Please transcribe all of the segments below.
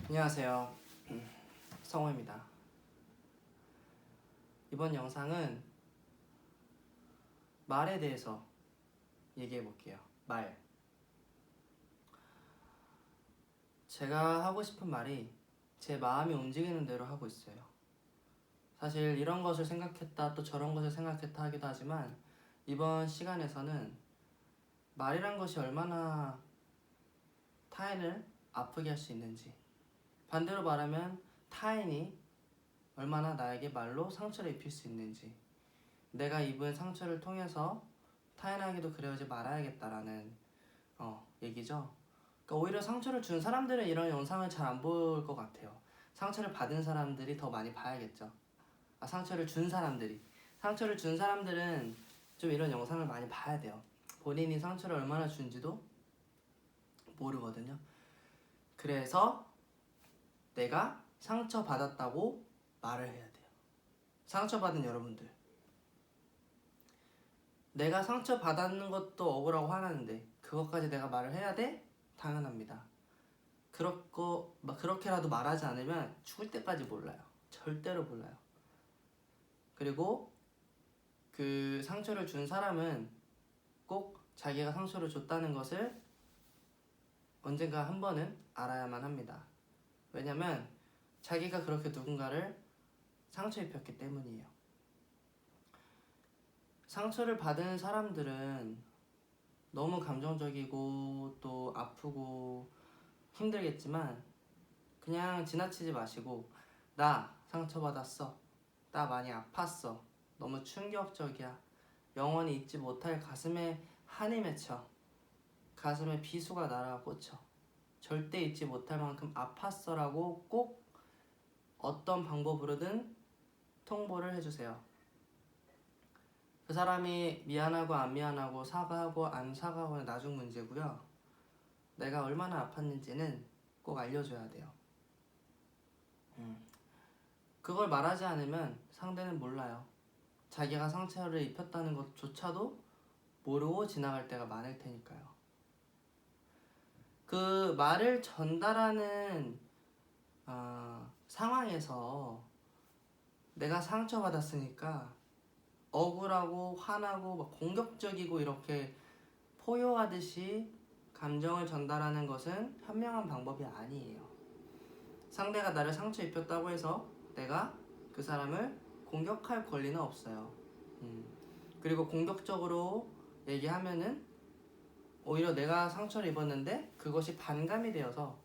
안녕하세요. 성호입니다. 이번 영상은 말에 대해서 얘기해 볼게요. 말. 제가 하고 싶은 말이 제 마음이 움직이는 대로 하고 있어요. 사실 이런 것을 생각했다 또 저런 것을 생각했다 하기도 하지만 이번 시간에서는 말이란 것이 얼마나 타인을 아프게 할 수 있는지, 반대로 말하면 타인이 얼마나 나에게 말로 상처를 입힐 수 있는지, 내가 입은 상처를 통해서 타인에게도 그러지 말아야겠다라는 얘기죠. 그러니까 오히려 상처를 준 사람들은 이런 영상을 잘 안 볼 것 같아요. 상처를 받은 사람들이 더 많이 봐야겠죠. 상처를 준 사람들은 좀 이런 영상을 많이 봐야 돼요. 본인이 상처를 얼마나 준지도 모르거든요. 그래서 내가 상처받았다고 말을 해야 돼요. 상처받은 여러분들, 내가 상처받았는 것도 억울하고 화나는데 그것까지 내가 말을 해야 돼? 당연합니다. 그렇게라도 말하지 않으면 죽을 때까지 몰라요. 절대로 몰라요. 그리고 그 상처를 준 사람은 꼭 자기가 상처를 줬다는 것을 언젠가 한 번은 알아야만 합니다. 왜냐면 자기가 그렇게 누군가를 상처 입혔기 때문이에요. 상처를 받은 사람들은 너무 감정적이고 또 아프고 힘들겠지만 그냥 지나치지 마시고, 나 상처받았어, 나 많이 아팠어, 너무 충격적이야, 영원히 잊지 못할 가슴에 한이 맺혀, 가슴에 비수가 날아 꽂혀, 절대 잊지 못할 만큼 아팠어 라고 꼭 어떤 방법으로든 통보를 해주세요. 그 사람이 미안하고 안 미안하고 사과하고 안 사과하고는 나중 문제고요. 내가 얼마나 아팠는지는 꼭 알려줘야 돼요. 그걸 말하지 않으면 상대는 몰라요. 자기가 상처를 입혔다는 것조차도 모르고 지나갈 때가 많을 테니까요. 그 말을 전달하는 상황에서 내가 상처받았으니까 억울하고 화나고 막 공격적이고 이렇게 포효하듯이 감정을 전달하는 것은 현명한 방법이 아니에요. 상대가 나를 상처 입혔다고 해서 내가 그 사람을 공격할 권리는 없어요. 그리고 공격적으로 얘기하면은 오히려 내가 상처를 입었는데 그것이 반감이 되어서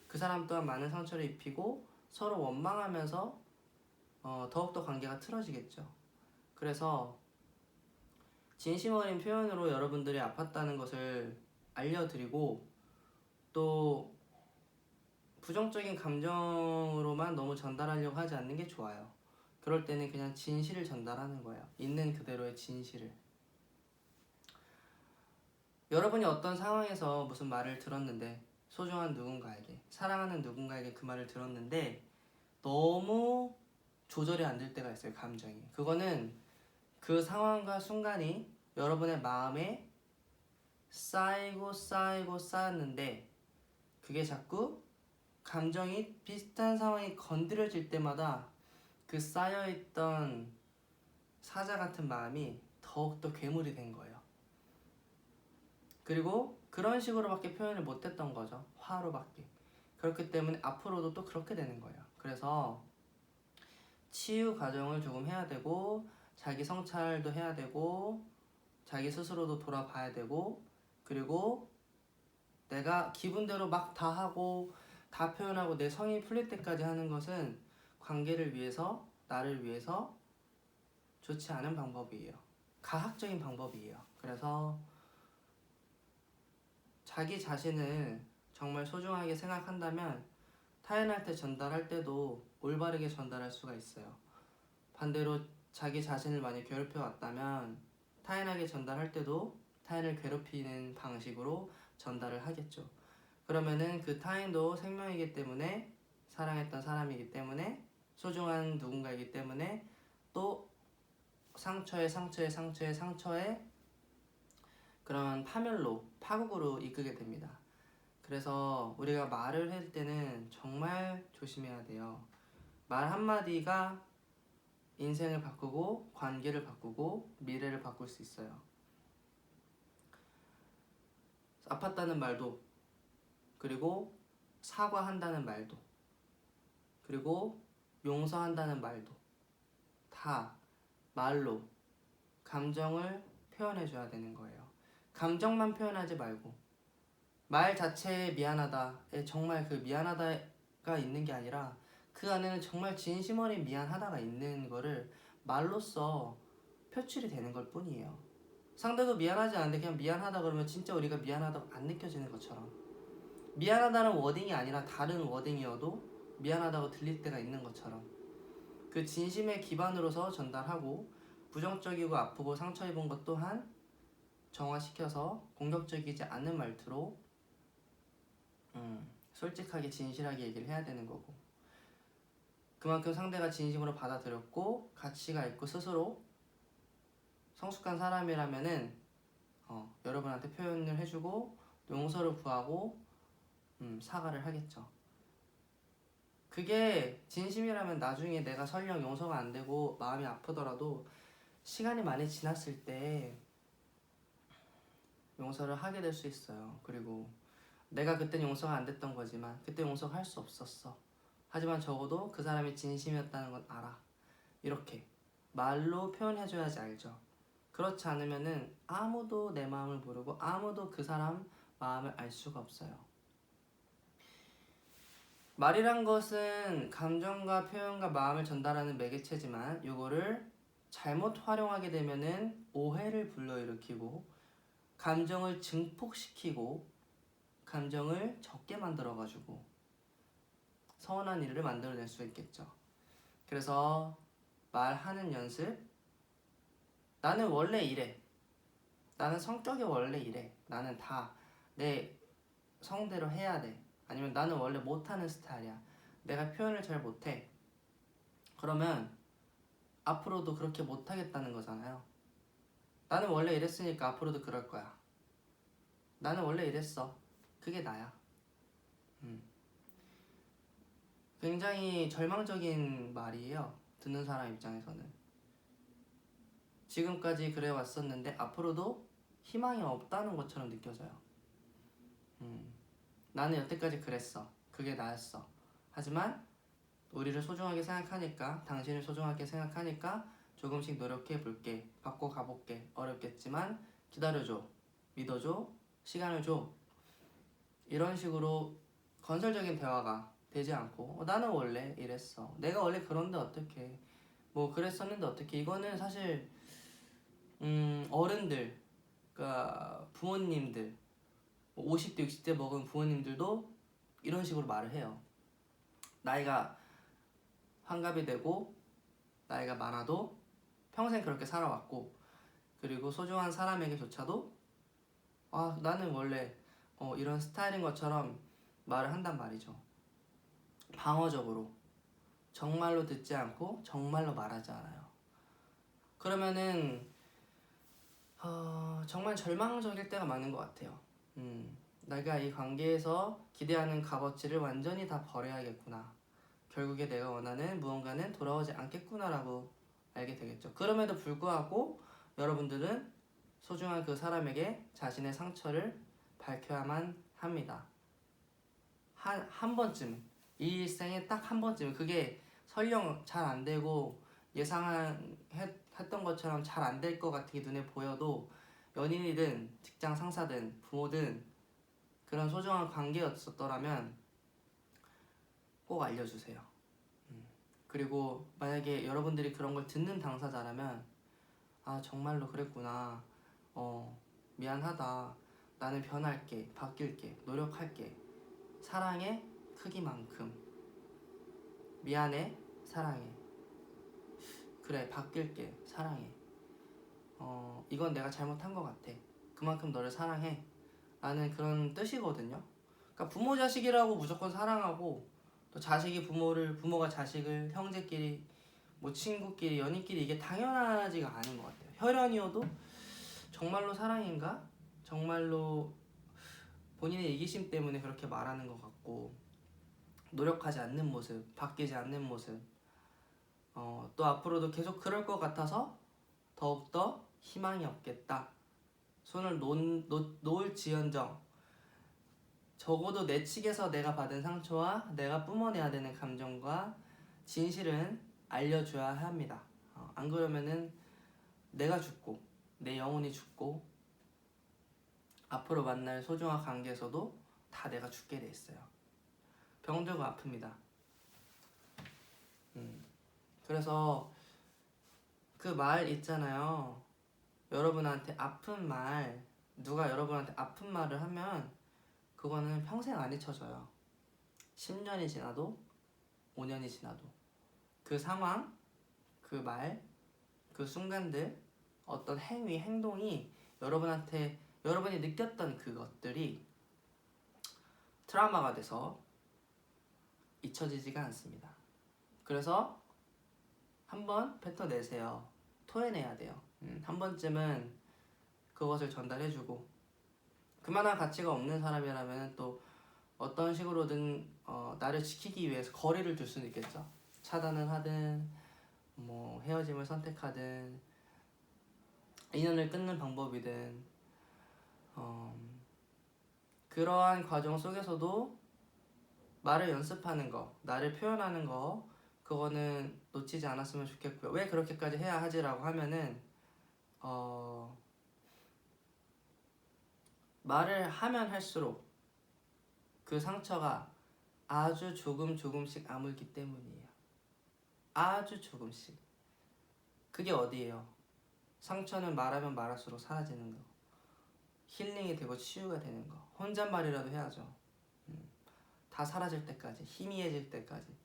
그 사람 또한 많은 상처를 입히고 서로 원망하면서 더욱더 관계가 틀어지겠죠. 그래서 진심 어린 표현으로 여러분들이 아팠다는 것을 알려드리고, 또 부정적인 감정으로만 너무 전달하려고 하지 않는 게 좋아요. 그럴 때는 그냥 진실을 전달하는 거예요. 있는 그대로의 진실을. 여러분이 어떤 상황에서 무슨 말을 들었는데, 소중한 누군가에게, 사랑하는 누군가에게 그 말을 들었는데 너무 조절이 안 될 때가 있어요. 감정이. 그거는 그 상황과 순간이 여러분의 마음에 쌓이고 쌓였는데, 그게 자꾸 감정이 비슷한 상황이 건드려질 때마다 그 쌓여있던 사자 같은 마음이 더욱더 괴물이 된 거예요. 그리고 그런 식으로밖에 표현을 못했던 거죠. 화로밖에. 그렇기 때문에 앞으로도 또 그렇게 되는 거예요. 그래서 치유 과정을 조금 해야 되고, 자기 성찰도 해야 되고, 자기 스스로도 돌아봐야 되고, 그리고 내가 기분대로 막 다 하고 다 표현하고 내 성이 풀릴 때까지 하는 것은 관계를 위해서, 나를 위해서 좋지 않은 방법이에요. 가학적인 방법이에요. 그래서 자기 자신을 정말 소중하게 생각한다면 타인한테 전달할 때도 올바르게 전달할 수가 있어요. 반대로 자기 자신을 많이 괴롭혀 왔다면 타인에게 전달할 때도 타인을 괴롭히는 방식으로 전달을 하겠죠. 그러면은 그 타인도 생명이기 때문에, 사랑했던 사람이기 때문에, 소중한 누군가이기 때문에 또 상처에 그런 파멸로, 파국으로 이끌게 됩니다. 그래서 우리가 말을 할 때는 정말 조심해야 돼요. 말 한마디가 인생을 바꾸고 관계를 바꾸고 미래를 바꿀 수 있어요. 아팠다는 말도, 그리고 사과한다는 말도, 그리고 용서한다는 말도 다 말로 감정을 표현해줘야 되는 거예요. 감정만 표현하지 말고 말 자체에 미안하다에 정말 그 미안하다가 있는 게 아니라 그 안에는 정말 진심 어린 미안하다가 있는 거를 말로써 표출이 되는 걸 뿐이에요. 상대도 미안하지 않은데 그냥 미안하다 그러면 진짜 우리가 미안하다고 안 느껴지는 것처럼, 미안하다는 워딩이 아니라 다른 워딩이어도 미안하다고 들릴 때가 있는 것처럼 그 진심의 기반으로서 전달하고, 부정적이고 아프고 상처 입은 것 또한 정화시켜서 공격적이지 않은 말투로 솔직하게 진실하게 얘기를 해야 되는 거고, 그만큼 상대가 진심으로 받아들였고 가치가 있고 스스로 성숙한 사람이라면은 여러분한테 표현을 해주고 용서를 구하고 사과를 하겠죠. 그게 진심이라면 나중에 내가 설령 용서가 안 되고 마음이 아프더라도 시간이 많이 지났을 때 용서를 하게 될 수 있어요. 그리고 내가 그땐 용서가 안 됐던 거지만 그때 용서가 할 수 없었어. 하지만 적어도 그 사람이 진심이었다는 건 알아. 이렇게 말로 표현해줘야지 알죠. 그렇지 않으면은 아무도 내 마음을 모르고 아무도 그 사람 마음을 알 수가 없어요. 말이란 것은 감정과 표현과 마음을 전달하는 매개체지만 이거를 잘못 활용하게 되면은 오해를 불러일으키고 감정을 증폭시키고 감정을 적게 만들어가지고 서운한 일을 만들어낼 수 있겠죠. 그래서 말하는 연습. 나는 원래 이래. 나는 성격이 원래 이래. 나는 다 내 성대로 해야 돼. 아니면 나는 원래 못하는 스타일이야. 내가 표현을 잘 못해. 그러면 앞으로도 그렇게 못하겠다는 거잖아요. 나는 원래 이랬으니까 앞으로도 그럴 거야. 나는 원래 이랬어. 그게 나야. 굉장히 절망적인 말이에요. 듣는 사람 입장에서는. 지금까지 그래 왔었는데 앞으로도 희망이 없다는 것처럼 느껴져요. 나는 여태까지 그랬어. 그게 나였어. 하지만 우리를 소중하게 생각하니까, 당신을 소중하게 생각하니까 조금씩 노력해 볼게. 바꿔 가볼게. 어렵겠지만 기다려줘. 믿어줘. 시간을 줘. 이런 식으로 건설적인 대화가 되지 않고 나는 원래 이랬어. 내가 원래 그런데 어떡해. 뭐 그랬었는데 어떡해. 이거는 사실 어른들, 그러니까 부모님들, 50대 60대 먹은 부모님들도 이런 식으로 말을 해요. 나이가 환갑이 되고 나이가 많아도 평생 그렇게 살아왔고, 그리고 소중한 사람에게조차도 나는 원래 이런 스타일인 것처럼 말을 한단 말이죠. 방어적으로. 정말로 듣지 않고 정말로 말하지 않아요. 그러면은 정말 절망적일 때가 많은 것 같아요. 내가 이 관계에서 기대하는 값어치를 완전히 다 버려야겠구나. 결국에 내가 원하는 무언가는 돌아오지 않겠구나라고 알게 되겠죠. 그럼에도 불구하고 여러분들은 소중한 그 사람에게 자신의 상처를 밝혀야만 합니다. 한 번쯤, 이 일생에 딱 한 번쯤. 그게 설령 잘 안 되고 했던 것처럼 잘 안 될 것 같게 눈에 보여도 연인이든 직장 상사든 부모든 그런 소중한 관계였었더라면 꼭 알려주세요. 그리고 만약에 여러분들이 그런 걸 듣는 당사자라면 정말로 그랬구나. 미안하다. 나는 변할게. 바뀔게. 노력할게. 사랑의 크기만큼. 미안해. 사랑해. 그래. 바뀔게. 사랑해. 이건 내가 잘못한 것 같아. 그만큼 너를 사랑해. 라는 그런 뜻이거든요. 그러니까 부모 자식이라고 무조건 사랑하고, 또 자식이 부모가 자식을, 형제끼리, 뭐 친구끼리, 연인끼리 이게 당연하지가 않은 것 같아요. 혈연이어도 정말로 사랑인가? 정말로 본인의 이기심 때문에 그렇게 말하는 것 같고, 노력하지 않는 모습, 바뀌지 않는 모습, 또 앞으로도 계속 그럴 것 같아서 더욱더 희망이 없겠다. 손을 놓을지언정 적어도 내 측에서 내가 받은 상처와 내가 뿜어내야 되는 감정과 진실은 알려줘야 합니다. 안 그러면은 내가 죽고 내 영혼이 죽고 앞으로 만날 소중한 관계에서도 다 내가 죽게 돼 있어요. 병들고 아픕니다. 그래서 그 말 있잖아요. 여러분한테 아픈 말, 누가 여러분한테 아픈 말을 하면 그거는 평생 안 잊혀져요. 10년이 지나도 5년이 지나도 그 상황, 그 말, 그 순간들, 어떤 행위, 행동이 여러분한테 여러분이 느꼈던 그것들이 트라우마가 돼서 잊혀지지가 않습니다. 그래서 한번 뱉어내세요. 토해내야 돼요. 한 번쯤은 그것을 전달해주고, 그만한 가치가 없는 사람이라면 또 어떤 식으로든 나를 지키기 위해서 거리를 둘 수는 있겠죠. 차단을 하든 뭐 헤어짐을 선택하든 인연을 끊는 방법이든 그러한 과정 속에서도 말을 연습하는 거, 나를 표현하는 거, 그거는 놓치지 않았으면 좋겠고요. 왜 그렇게까지 해야 하지라고 하면은 말을 하면 할수록 그 상처가 아주 조금씩 아물기 때문이에요. 아주 조금씩. 그게 어디예요? 상처는 말하면 말할수록 사라지는 거, 힐링이 되고 치유가 되는 거. 혼잣말이라도 해야죠. 다 사라질 때까지, 희미해질 때까지.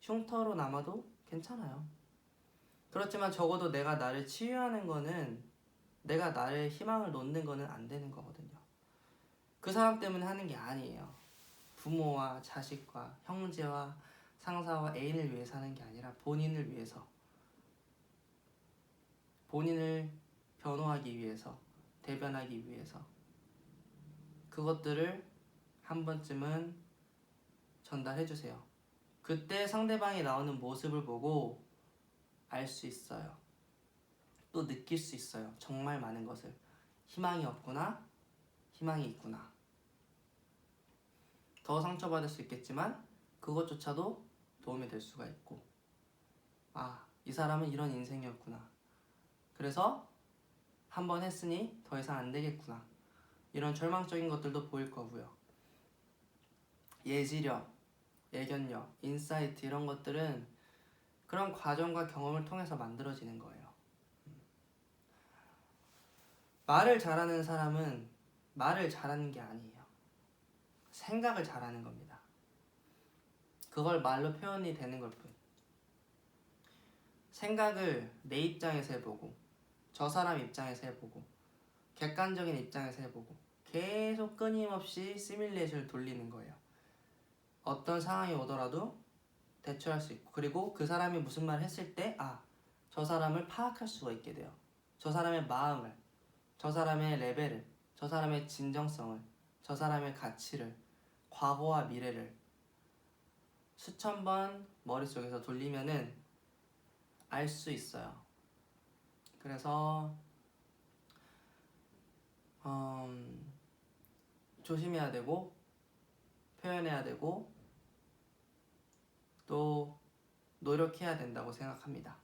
흉터로 남아도 괜찮아요. 그렇지만 적어도 내가 나를 치유하는 거는, 내가 나의 희망을 놓는 거는 안 되는 거거든요. 그 사람 때문에 하는 게 아니에요. 부모와 자식과 형제와 상사와 애인을 위해서 하는 게 아니라 본인을 위해서, 본인을 변호하기 위해서, 대변하기 위해서 그것들을 한 번쯤은 전달해주세요. 그때 상대방이 나오는 모습을 보고 알 수 있어요. 또 느낄 수 있어요. 정말 많은 것을. 희망이 없구나, 희망이 있구나. 더 상처받을 수 있겠지만 그것조차도 도움이 될 수가 있고, 아, 이 사람은 이런 인생이었구나. 그래서 한 번 했으니 더 이상 안 되겠구나. 이런 절망적인 것들도 보일 거고요. 예지력, 예견력, 인사이트 이런 것들은 그런 과정과 경험을 통해서 만들어지는 거예요. 말을 잘하는 사람은 말을 잘하는 게 아니에요. 생각을 잘하는 겁니다. 그걸 말로 표현이 되는 걸 뿐. 생각을 내 입장에서 해보고, 저 사람 입장에서 해보고, 객관적인 입장에서 해보고, 계속 끊임없이 시뮬레이션을 돌리는 거예요. 어떤 상황이 오더라도 대처할 수 있고, 그리고 그 사람이 무슨 말을 했을 때 저 사람을 파악할 수가 있게 돼요. 저 사람의 마음을, 저 사람의 레벨을, 저 사람의 진정성을, 저 사람의 가치를, 과거와 미래를 수천 번 머릿속에서 돌리면은 알 수 있어요. 그래서 조심해야 되고, 표현해야 되고, 또 노력해야 된다고 생각합니다.